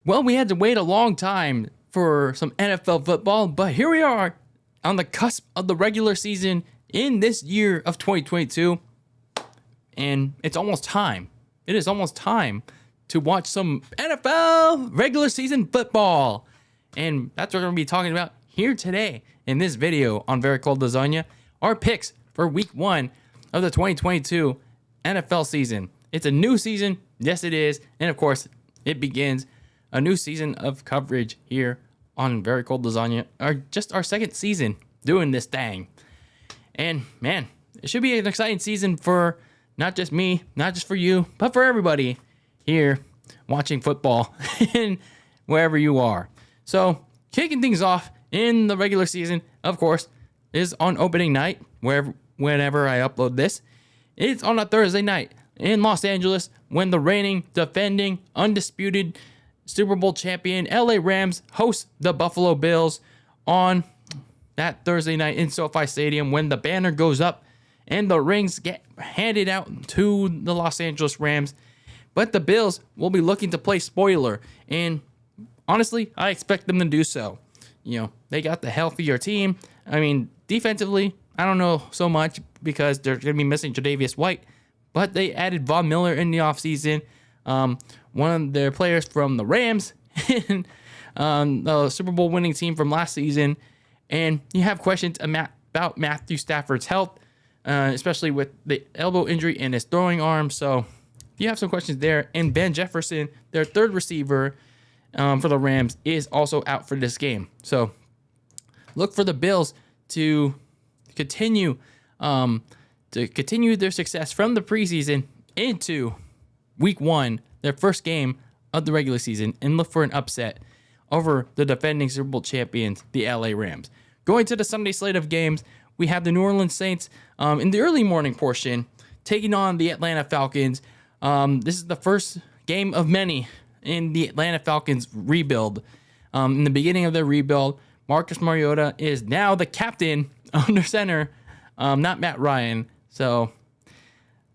Well, we had to wait a long time for some NFL football, but here we are on the cusp of the regular season in this year of 2022. And it's almost time. It is almost time to watch some NFL regular season football. And that's what we're going to be talking about here today in this video on Very Cold Lasagna. Our picks for week 1 of the 2022 NFL season. It's a new season. Yes, it is. And of course, it begins a new season of coverage here on Very Cold Lasagna. Our second season doing this thing. And man, it should be an exciting season for not just me, not just for you, but for everybody here watching football and wherever you are. So, kicking things off in the regular season, of course, is on opening night, whenever I upload this. It's on a Thursday night in Los Angeles when the reigning, defending, undisputed Super Bowl champion LA Rams host the Buffalo Bills on that Thursday night in SoFi Stadium when the banner goes up and the rings get handed out to the Los Angeles Rams. But the Bills will be looking to play spoiler, and honestly, I expect them to do so. You know, they got the healthier team. I mean, defensively, I don't know so much because they're going to be missing Tre'Davious White, but they added Von Miller in the offseason. One of their players from the Rams, and the Super Bowl winning team from last season. And you have questions about Matthew Stafford's health, especially with the elbow injury and his throwing arm. So you have some questions there. And Ben Jefferson, their third receiver for the Rams, is also out for this game. So look for the Bills to continue their success from the preseason into week 1, their first game of the regular season, and look for an upset over the defending Super Bowl champions, the LA Rams. Going to the Sunday slate of games, we have the New Orleans Saints in the early morning portion taking on the Atlanta Falcons. This is the first game of many in the Atlanta Falcons rebuild. In the beginning of their rebuild, Marcus Mariota is now the captain under center, not Matt Ryan. So,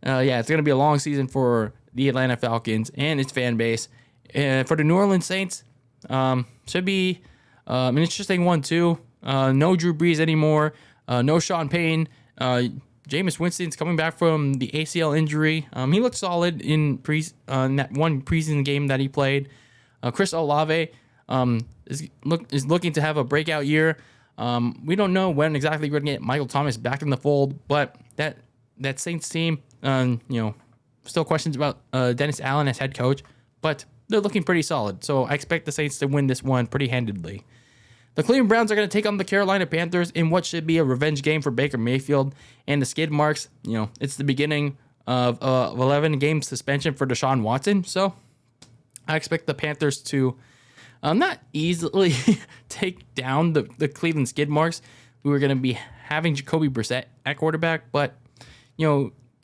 it's going to be a long season for the Atlanta Falcons and its fan base. For the New Orleans Saints, should be an interesting one too. No Drew Brees anymore. No Sean Payton. Jameis Winston's coming back from the ACL injury. He looked solid in that one preseason game that he played. Chris Olave is looking to have a breakout year. We don't know when exactly we're going to get Michael Thomas back in the fold, but that Saints team, still questions about Dennis Allen as head coach, but they're looking pretty solid. So I expect the Saints to win this one pretty handedly. The Cleveland Browns are going to take on the Carolina Panthers in what should be a revenge game for Baker Mayfield and the skid marks. It's the beginning of 11-game suspension for Deshaun Watson. So I expect the Panthers to not easily take down the Cleveland skid marks. We were going to be having Jacoby Brissett at quarterback, but,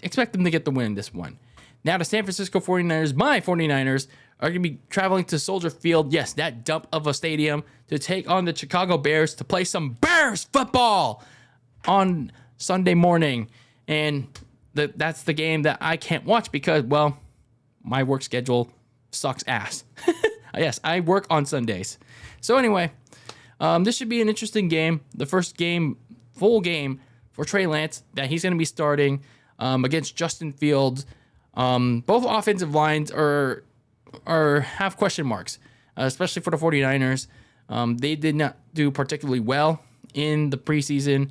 expect them to get the win in this one. Now the San Francisco 49ers, my 49ers, are going to be traveling to Soldier Field, yes, that dump of a stadium, to take on the Chicago Bears to play some Bears football on Sunday morning. And that's the game that I can't watch because, well, my work schedule sucks ass. Yes, I work on Sundays. So anyway, this should be an interesting game. The first game, full game for Trey Lance that he's going to be starting against Justin Fields. Both offensive lines have question marks, especially for the 49ers. They did not do particularly well in the preseason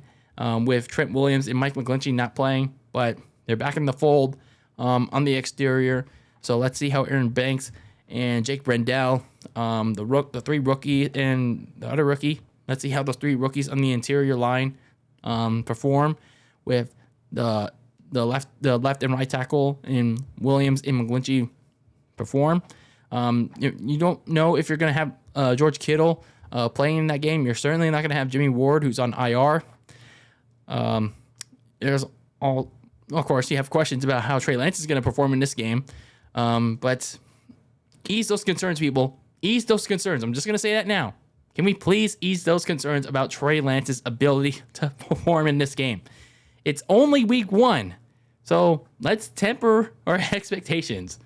with Trent Williams and Mike McGlinchey not playing, but they're back in the fold on the exterior. So let's see how Aaron Banks and Jake Brendel, the three rookie and the other rookie, let's see how those three rookies on the interior line perform with the left and right tackle in Williams and McGlinchey perform. You don't know if you're going to have George Kittle playing in that game. You're certainly not going to have Jimmy Ward, who's on IR. Of course, you have questions about how Trey Lance is going to perform in this game. But ease those concerns, people. Ease those concerns. I'm just going to say that now. Can we please ease those concerns about Trey Lance's ability to perform in this game? It's only week 1. So let's temper our expectations.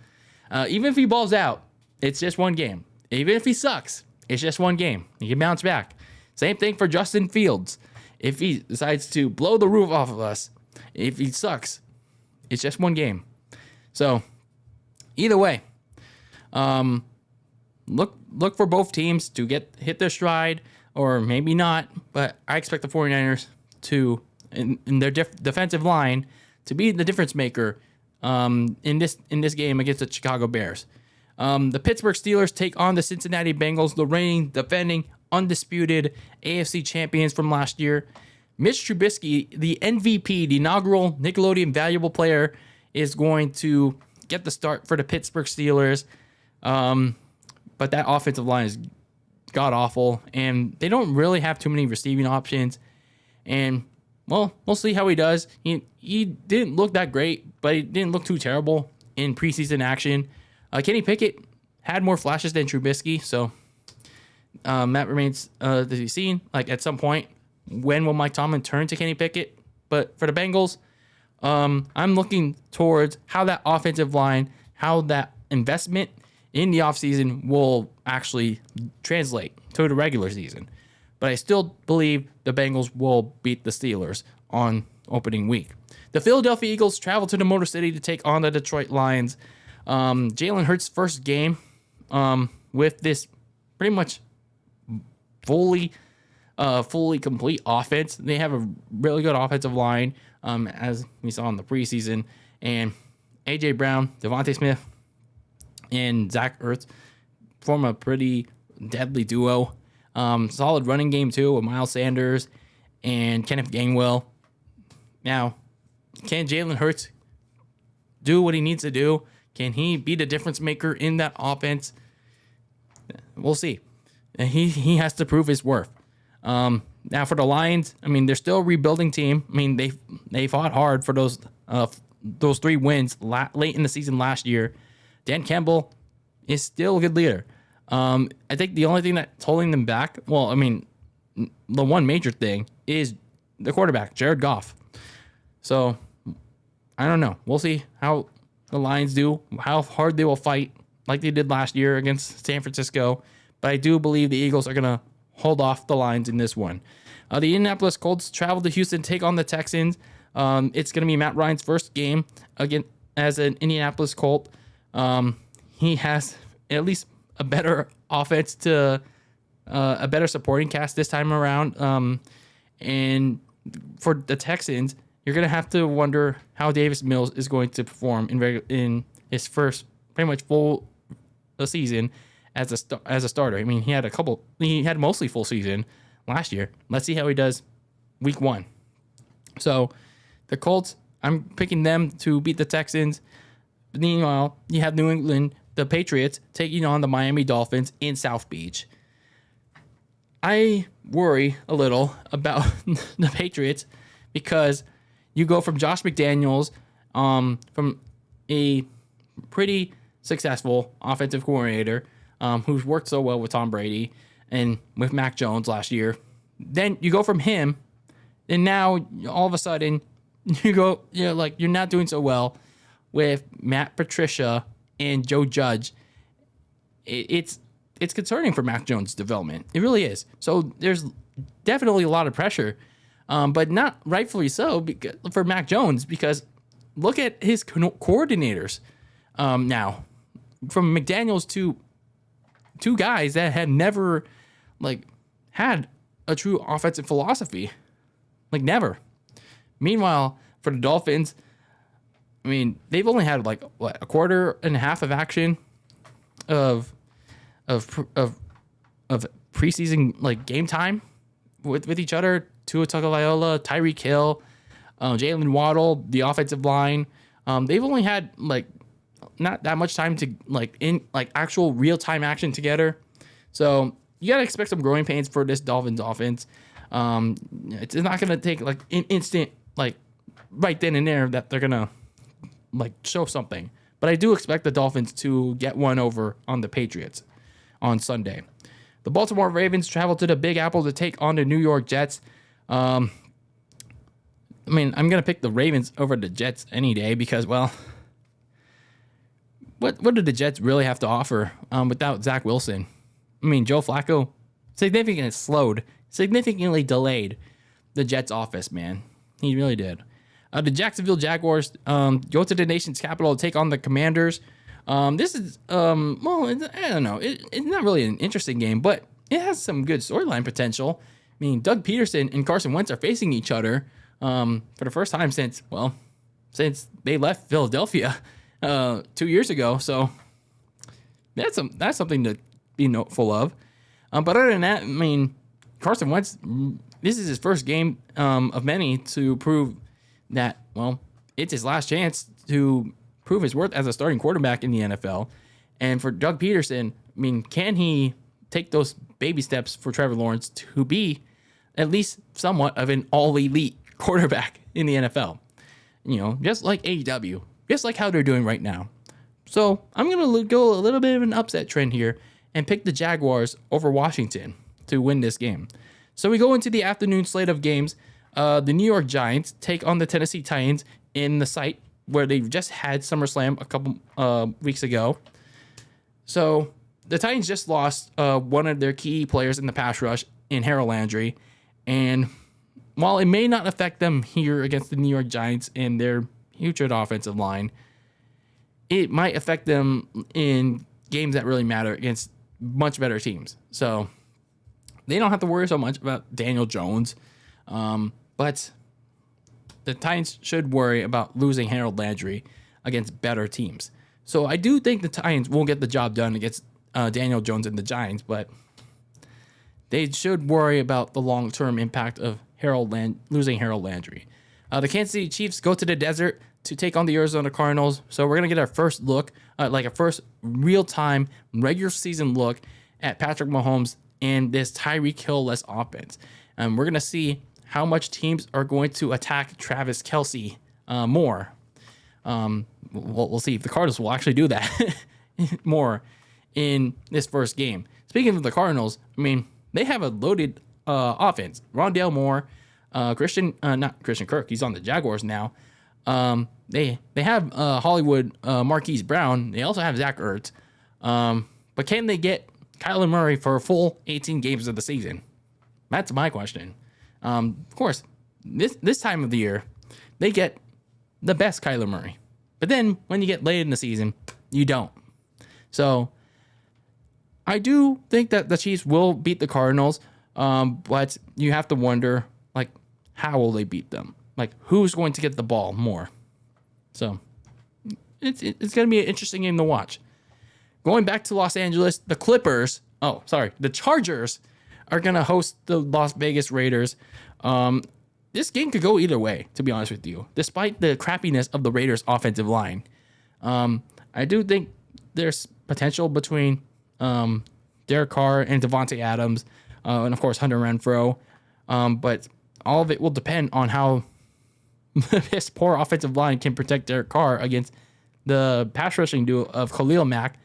Even if he balls out, it's just one game. even if he sucks, it's just one game. He can bounce back. Same thing for Justin Fields. If he decides to blow the roof off of us, if he sucks, it's just one game. So either way, look for both teams to hit their stride, or maybe not. But I expect the 49ers to, in their defensive line, to be the difference maker in this game against the Chicago Bears. The Pittsburgh Steelers take on the Cincinnati Bengals, the reigning, defending, undisputed AFC champions from last year. Mitch Trubisky, the MVP, the inaugural Nickelodeon Valuable Player, is going to get the start for the Pittsburgh Steelers. But that offensive line is god-awful, and they don't really have too many receiving options. And, well, we'll see how he does. He didn't look that great, but he didn't look too terrible in preseason action. Kenny Pickett had more flashes than Trubisky, so that remains to be seen. Like, at some point, when will Mike Tomlin turn to Kenny Pickett? But for the Bengals, I'm looking towards how that offensive line, how that investment in the offseason will actually translate to the regular season. But I still believe the Bengals will beat the Steelers on opening week. The Philadelphia Eagles travel to the Motor City to take on the Detroit Lions. Jalen Hurts' first game with this pretty much fully complete offense. They have a really good offensive line, as we saw in the preseason. And A.J. Brown, Devontae Smith, and Zach Ertz form a pretty deadly duo. Solid running game, too, with Miles Sanders and Kenneth Gainwell. Now, can Jalen Hurts do what he needs to do? Can he be the difference maker in that offense? We'll see. He has to prove his worth. Now for the Lions, I mean, they're still a rebuilding team. I mean, they fought hard for those 3 wins late in the season last year. Dan Campbell is still a good leader. I think the only thing that's holding them back, well, I mean, the one major thing is the quarterback, Jared Goff. So I don't know. We'll see how the Lions do, how hard they will fight like they did last year against San Francisco. But I do believe the Eagles are going to hold off the Lions in this one. The Indianapolis Colts travel to Houston to take on the Texans. It's going to be Matt Ryan's first game again as an Indianapolis Colt. He has at least a better offense to a better supporting cast this time around. And for the Texans, you're going to have to wonder how Davis Mills is going to perform in his first pretty much full season as a starter. I mean, he had mostly full season last year. Let's see how he does week 1. So the Colts, I'm picking them to beat the Texans. Meanwhile, you have New England, the Patriots, taking on the Miami Dolphins in South Beach. I worry a little about the Patriots because you go from Josh McDaniels, from a pretty successful offensive coordinator who's worked so well with Tom Brady and with Mac Jones last year. Then you go from him, and now all of a sudden you're not doing so well with Matt Patricia and Joe Judge. It's concerning for Mac Jones' development. It really is. So there's definitely a lot of pressure, but not rightfully so for Mac Jones, because look at his coordinators now. From McDaniels to 2 guys that had never had a true offensive philosophy. Never. Meanwhile, for the Dolphins, I mean, they've only had a quarter and a half of action of preseason game time with each other. Tua Tagovailoa, Tyreek Hill, Jalen Waddle, the offensive line. They've only had not that much time to in actual real time action together. So you gotta expect some growing pains for this Dolphins offense. It's not gonna take an instant right then and there that they're gonna show something. But I do expect the Dolphins to get one over on the Patriots on Sunday. The Baltimore Ravens travel to the Big Apple to take on the New York Jets. I mean, I'm going to pick the Ravens over the Jets any day because, well, what do the Jets really have to offer without Zach Wilson? Joe Flacco significantly delayed the Jets' offense, man. He really did. The Jacksonville Jaguars go to the nation's capital to take on the Commanders. This is, I don't know. It's not really an interesting game, but it has some good storyline potential. Doug Peterson and Carson Wentz are facing each other for the first time since they left Philadelphia 2 years ago. So that's something to be noteful of. But other than that, Carson Wentz, this is his first game of many to prove that, it's his last chance to prove his worth as a starting quarterback in the NFL. And for Doug Peterson, can he take those baby steps for Trevor Lawrence to be at least somewhat of an all-elite quarterback in the NFL? Just like AEW, just like how they're doing right now. So I'm going to go a little bit of an upset trend here and pick the Jaguars over Washington to win this game. So we go into the afternoon slate of games. The New York Giants take on the Tennessee Titans in the site where they just had SummerSlam a couple weeks ago. So the Titans just lost one of their key players in the pass rush in Harold Landry. And while it may not affect them here against the New York Giants and their putrid offensive line, it might affect them in games that really matter against much better teams. So they don't have to worry so much about Daniel Jones. But the Titans should worry about losing Harold Landry against better teams. So I do think the Titans will get the job done against Daniel Jones and the Giants, but they should worry about the long-term impact of losing Harold Landry. The Kansas City Chiefs go to the desert to take on the Arizona Cardinals. So we're going to get our first look, a first real-time regular season look at Patrick Mahomes and this Tyreek Hill-less offense. And we're going to see how much teams are going to attack Travis Kelce more. We'll see if the Cardinals will actually do that more in this first game. Speaking of the Cardinals, they have a loaded offense. Rondale Moore, not Christian Kirk. He's on the Jaguars now. They have Hollywood Marquise Brown. They also have Zach Ertz. But can they get Kyler Murray for a full 18 games of the season? That's my question. Of course, this time of the year, they get the best Kyler Murray. But then when you get late in the season, you don't. So I do think that the Chiefs will beat the Cardinals, but you have to wonder, how will they beat them? Who's going to get the ball more? So it's going to be an interesting game to watch. Going back to Los Angeles, the Chargers are going to host the Las Vegas Raiders. This game could go either way, to be honest with you, despite the crappiness of the Raiders' offensive line. I do think there's potential between Derek Carr and Devontae Adams, and of course Hunter Renfrow. But all of it will depend on how this poor offensive line can protect Derek Carr against the pass rushing duo of Khalil Mack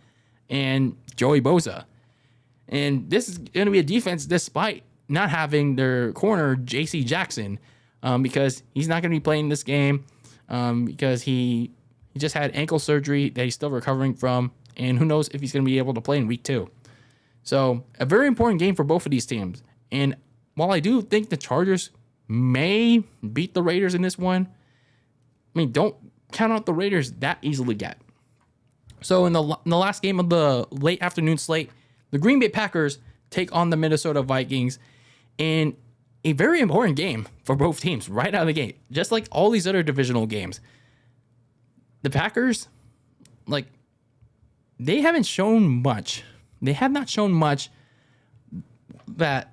and Joey Bosa. And this is going to be a defense despite not having their corner, J.C. Jackson, because he's not going to be playing this game because he just had ankle surgery that he's still recovering from, and who knows if he's going to be able to play in week 2. So a very important game for both of these teams. And while I do think the Chargers may beat the Raiders in this one, don't count out the Raiders that easily yet. So in the last game of the late afternoon slate, the Green Bay Packers take on the Minnesota Vikings in a very important game for both teams right out of the gate. Just like all these other divisional games, the Packers, they haven't shown much. They have not shown much that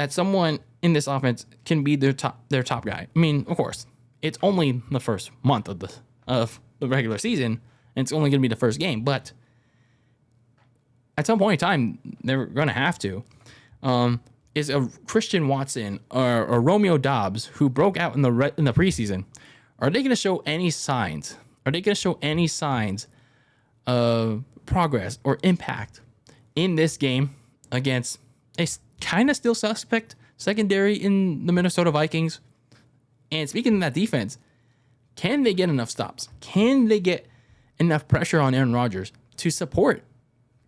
someone in this offense can be their top guy. Of course, it's only the first month of the regular season, and it's only going to be the first game. But at some point in time, they're going to have to. Is a Christian Watson or Romeo Dobbs, who broke out in the preseason, are they going to show any signs? Are they going to show any signs of progress or impact in this game against a kind of still suspect secondary in the Minnesota Vikings? And speaking of that defense, can they get enough stops? Can they get enough pressure on Aaron Rodgers to support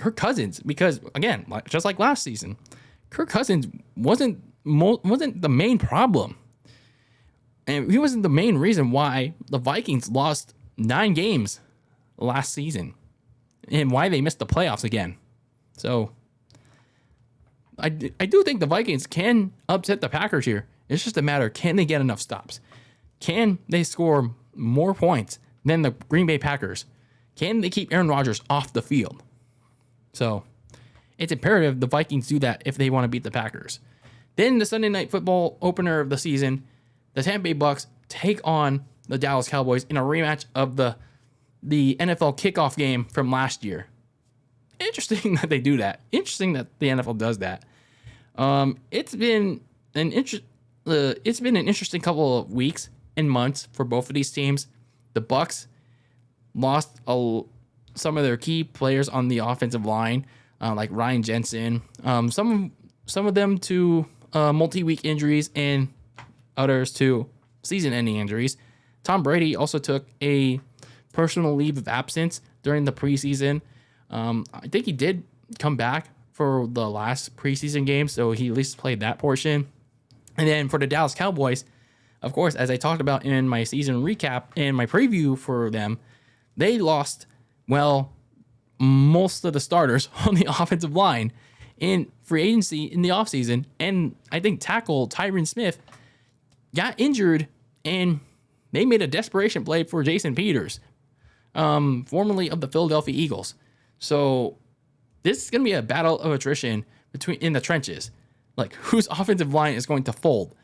Kirk Cousins, because again, just like last season, Kirk Cousins wasn't the main problem, and he wasn't the main reason why the Vikings lost 9 games last season, and why they missed the playoffs again. So I do think the Vikings can upset the Packers here. It's just a matter, can they get enough stops? Can they score more points than the Green Bay Packers? Can they keep Aaron Rodgers off the field? So it's imperative the Vikings do that if they want to beat the Packers. Then the Sunday Night Football opener of the season, the Tampa Bay Bucks take on the Dallas Cowboys in a rematch of the NFL kickoff game from last year. Interesting that they do that. Interesting that the NFL does that. It's been an interesting couple of weeks and months for both of these teams. The Bucks lost some of their key players on the offensive line, like Ryan Jensen. Some of them to multi-week injuries, and others to season-ending injuries. Tom Brady also took a personal leave of absence during the preseason. I think he did come back for the last preseason game, so he at least played that portion. And then for the Dallas Cowboys, of course, as I talked about in my season recap and my preview for them, they lost, most of the starters on the offensive line in free agency in the offseason. And I think tackle Tyron Smith got injured, and they made a desperation play for Jason Peters, formerly of the Philadelphia Eagles. So this is going to be a battle of attrition in the trenches. Like, whose offensive line is going to fold?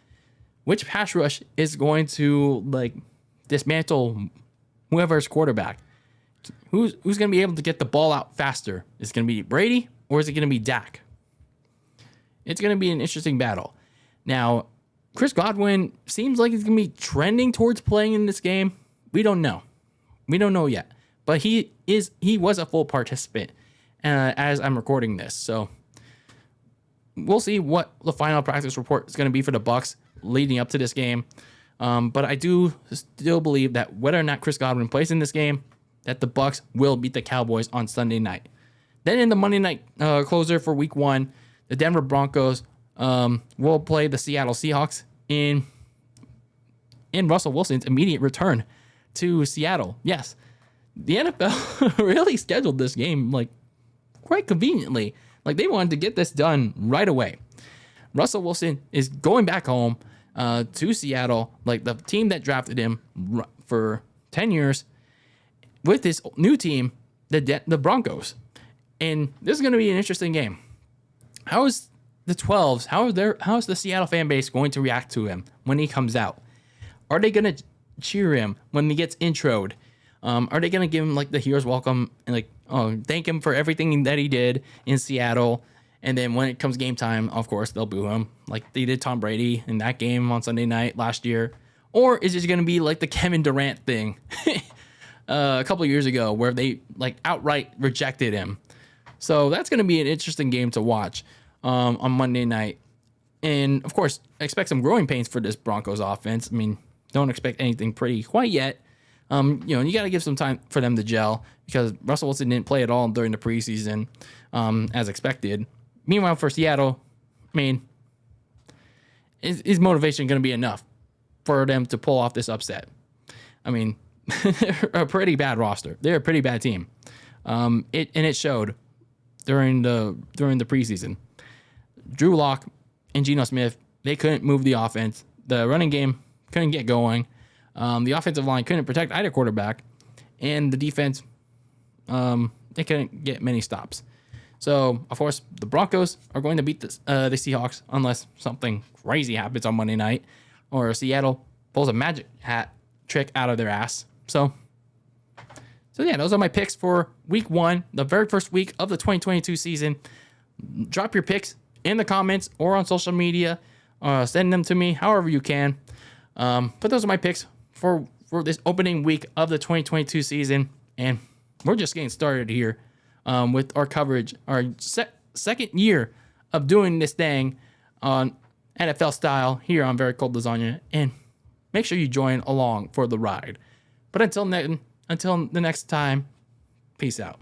Which pass rush is going to dismantle whoever's quarterback? Who's going to be able to get the ball out faster? Is it going to be Brady, or is it going to be Dak? It's going to be an interesting battle. Now, Chris Godwin seems like he's going to be trending towards playing in this game. We don't know. We don't know yet. But he was a full participant as I'm recording this. So we'll see what the final practice report is going to be for the Bucks leading up to this game. But I do still believe that whether or not Chris Godwin plays in this game, that the Bucks will beat the Cowboys on Sunday night. Then in the Monday night closer for Week 1, the Denver Broncos will play the Seattle Seahawks in Russell Wilson's immediate return to Seattle. Yes, the NFL really scheduled this game quite conveniently. They wanted to get this done right away. Russell Wilson is going back home to Seattle, the team that drafted him for 10 years, with his new team, the Broncos. And this is going to be an interesting game. How is the 12s, how is the Seattle fan base going to react to him when he comes out? Are they going to cheer him when he gets introed? Are they going to give him the hero's welcome and thank him for everything that he did in Seattle? And then when it comes game time, of course, they'll boo him like they did Tom Brady in that game on Sunday night last year. Or is it going to be like the Kevin Durant thing a couple of years ago where they outright rejected him? So that's going to be an interesting game to watch on Monday night. And of course, expect some growing pains for this Broncos offense. I mean, don't expect anything pretty quite yet. You got to give some time for them to gel because Russell Wilson didn't play at all during the preseason as expected. Meanwhile, for Seattle, I mean, is motivation going to be enough for them to pull off this upset? I mean, they're a pretty bad roster. They're a pretty bad team. It showed during the preseason. Drew Lock and Geno Smith, they couldn't move the offense. The running game couldn't get going. The offensive line couldn't protect either quarterback, and the defense, they couldn't get many stops. So, of course, the Broncos are going to beat the Seahawks unless something crazy happens on Monday night or Seattle pulls a magic hat trick out of their ass. So yeah, those are my picks for Week 1, the very first week of the 2022 season. Drop your picks in the comments or on social media. Send them to me however you can. But those are my picks for this opening week of the 2022 season. And we're just getting started here with our coverage, our second year of doing this thing on NFL style here on Very Cold Lasagna. And make sure you join along for the ride. But until the next time, peace out.